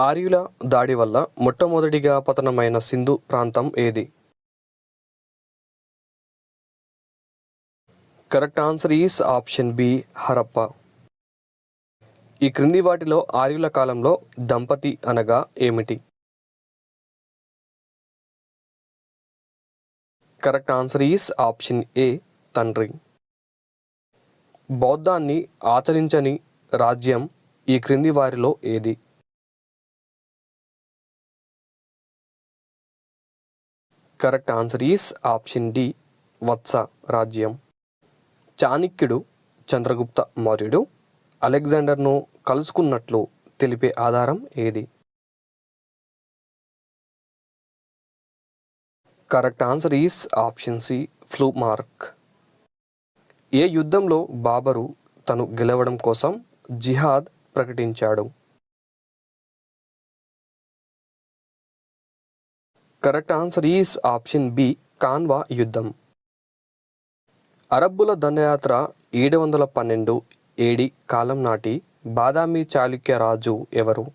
ఆర్యుల దాడి వల్ల మొట్టమొదటిగా పతనమైన సింధు ప్రాంతం ఏది? Correct answer is option B Harappa. ఈ క్రింది వాటిలో ఆర్యుల కాలంలో దంపతి అనగా ఏమిటి? Correct answer is option A తండ్రి. బౌద్ధాన్ని ఆచరించని రాజ్యం ఈ క్రింది వారిలో ఏది? Correct answer is option D Vatsa రాజ్యం. చాణక్యుడు చంద్రగుప్త మౌర్యుడు అలెగ్జాండర్ను కలుసుకున్నట్లు తెలిపే ఆధారం ఏది? Correct answer is option C ఫ్లూమార్క్. ఏ యుద్ధంలో బాబరు తను గెలవడం కోసం జిహాద్ ప్రకటించాడు? Correct answer is option B Khanwa యుద్ధం. అరబ్బుల దండయాత్ర 712 ఏడి కాలం నాటి బాదామి చాళుక్య రాజు ఎవరు?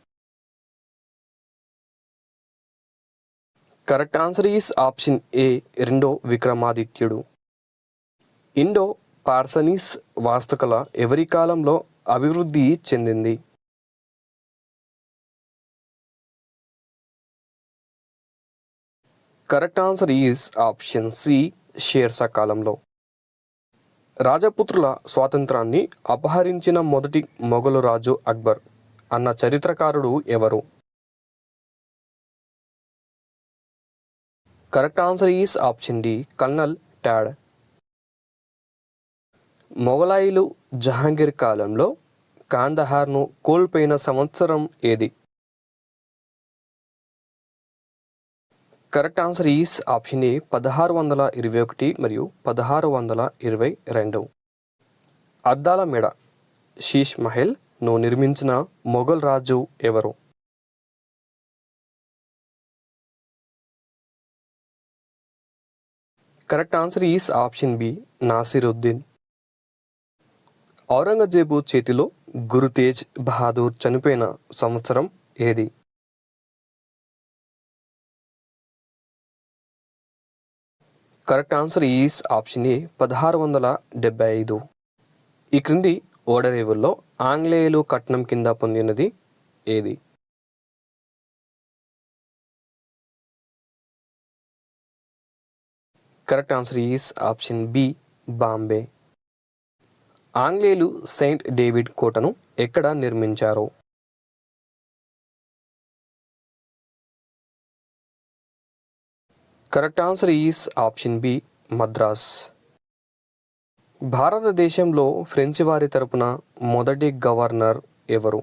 Correct answer is option A రెండో విక్రమాదిత్యుడు. ఇండో పార్సనీస్ వాస్తుకళ ఎవరి కాలంలో అభివృద్ధి చెందింది? Correct answer is option C Sher Shah కాలంలో. రాజపుత్రుల స్వాతంత్రాన్ని అపహరించిన మొదటి మొఘలు రాజు అక్బర్ అన్న చరిత్రకారుడు ఎవరు? Correct answer is option D colonel Tod. మొఘలాయిలు జహాంగీర్ కాలంలో కాందహార్ను కోల్పోయిన సంవత్సరం ఏది? Correct answer is option A 1621 మరియు 1622. అద్దాల మెడ షీష్ మహల్ ను నిర్మించిన మొఘల్ రాజు ఎవరు? Correct answer is option B Nasiruddin. Aurangzeb చేతిలో గురు తేజ్ బహాదూర్ చనిపోయిన సంవత్సరం ఏది? Correct answer is option A 1675. ఈ క్రింది ఓడరేవుల్లో ఆంగ్లేయులు కట్నం కింద పొందినది ఏది? Correct answer is option B Bombay. ఆంగ్లేయులు సెయింట్ డేవిడ్ కోటను ఎక్కడ నిర్మించారు? Correct answer is option B Madras. భారతదేశంలో ఫ్రెంచి వారి తరపున మొదటి గవర్నర్ ఎవరు?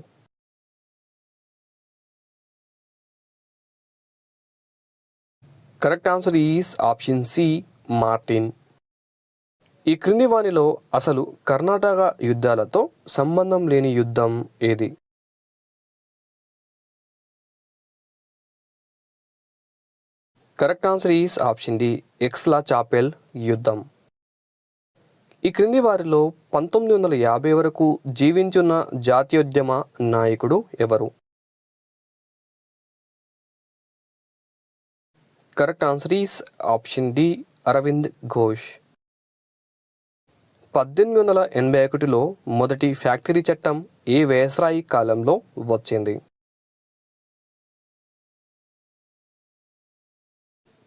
Correct answer is option C Martin. ఈ క్రింది వానిలో అసలు కర్ణాటక యుద్ధాలతో సంబంధం లేని యుద్ధం ఏది? Correct answer is option D Aix la Chapelle యుద్ధం. ఈ క్రింది వారిలో 1950 వరకు జీవించున్న జాతీయోద్యమ నాయకుడు ఎవరు? Correct answer is option D Aravind Ghosh. 1881లో మొదటి ఫ్యాక్టరీ చట్టం ఏ వైస్రాయి కాలంలో వచ్చింది?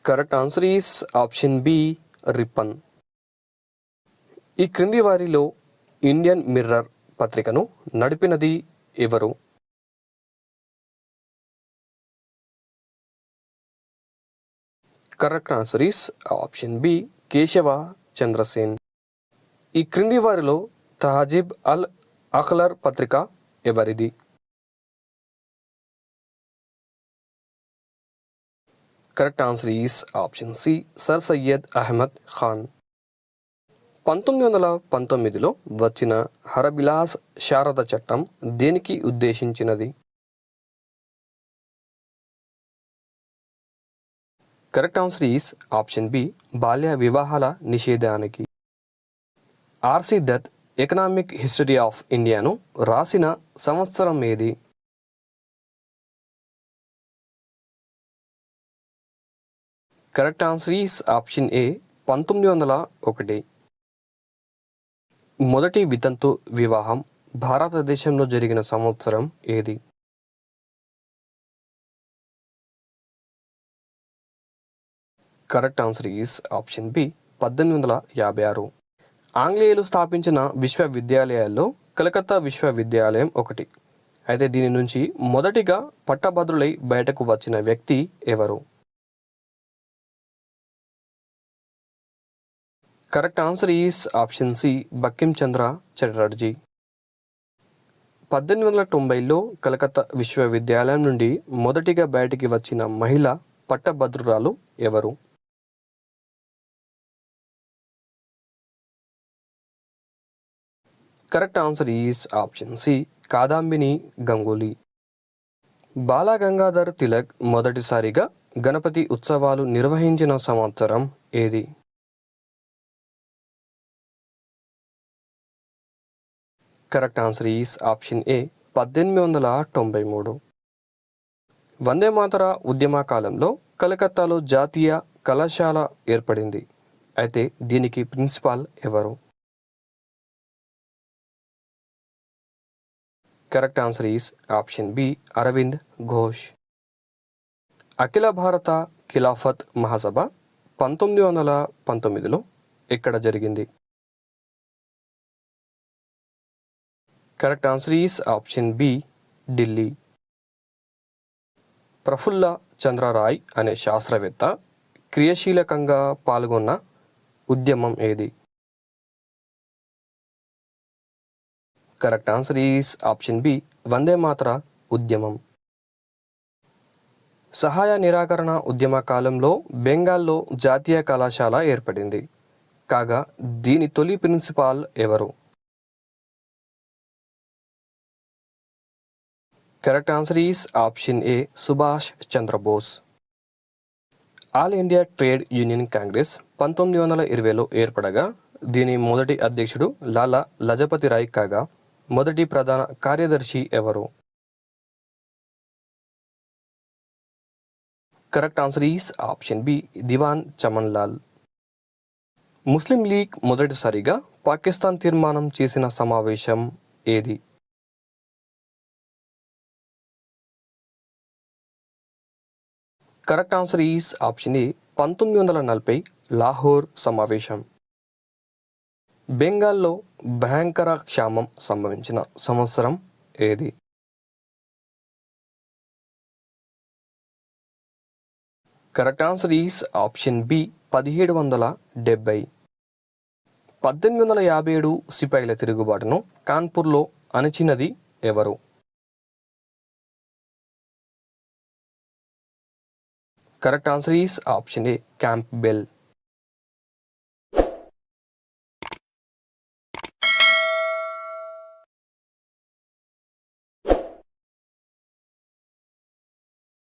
Correct answer is option B Ripon. ఈ క్రింది వారిలో ఇండియన్ మిర్రర్ పత్రికను నడిపినది ఎవరు? Correct answer is option B Keshava Chandrasen. ఈ క్రింది వారిలో తహజీబ్ అల్ అఖ్లర్ పత్రిక ఎవరిది? Correct answer is option C sir Syed Ahmad Khan. 1919లో వచ్చిన హరబిలాస్ శారద చట్టం దేనికి ఉద్దేశించినది? Correct answer is option B బాల్య వివాహాల నిషేధానికి. RC Dutt economic history of ఇండియాను రాసిన సంవత్సరం ఏది? Correct answer is option A 1901. మొదటి వితంతు వివాహం భారతదేశంలో జరిగిన సంవత్సరం ఏది? Correct answer is option B 1856. ఆంగ్లేయులు స్థాపించిన విశ్వవిద్యాలయాల్లో కలకత్తా విశ్వవిద్యాలయం ఒకటి. అయితే దీని నుంచి మొదటిగా పట్టభద్రులై బయటకు వచ్చిన వ్యక్తి ఎవరు? Correct answer is option C Bankimchandra Chatterjee. 1890లో కలకత్తా విశ్వవిద్యాలయం నుండి మొదటిగా బయటికి వచ్చిన మహిళ పట్టభద్రురాలు ఎవరు? Correct answer is option C Kadambini Ganguly. Balagangadhar Tilak మొదటిసారిగా గణపతి ఉత్సవాలు నిర్వహించిన సంవత్సరం ఏది? Correct answer is option A 1893. Vande Mataram ఉద్యమ కాలంలో కలకత్తాలో జాతీయ కళాశాల ఏర్పడింది. అయితే దీనికి ప్రిన్సిపాల్ ఎవరు? Correct answer is option B Aravind Ghosh. అఖిల భారత ఖిలాఫత్ మహాసభ 1919లో ఎక్కడ జరిగింది? Correct answer is option B Delhi. Prafulla Chandraray అనే శాస్త్రవేత్త క్రియాశీలకంగా పాల్గొన్న ఉద్యమం ఏది? Correct answer is option B Vande Mataram ఉద్యమం. సహాయ నిరాకరణ ఉద్యమ కాలంలో బెంగాల్లో జాతీయ కళాశాల ఏర్పడింది. కాగా దీని తొలి ప్రిన్సిపాల్ ఎవరు? Correct answer is option A Subhash Chandrabose. All India trade union Congress 1920లో ఏర్పడగా దీని మొదటి అధ్యక్షుడు లాలా లజపతి రాయ్ కాగా మొదటి ప్రధాన కార్యదర్శి ఎవరు? Correct answer is option B Diwan Chaman Lal. Muslim League మొదటిసారిగా పాకిస్తాన్ తీర్మానం చేసిన సమావేశం ఏది? Correct answer is option A 1940 Lahore సమావేశం. బెంగాల్లో భయంకర క్షామం సంభవించిన సంవత్సరం ఏది? Correct answer is option B 1770. 1857 సిపాయిల తిరుగుబాటును కాన్పూర్లో అణచినది ఎవరు? Correct answer is option A camp bell.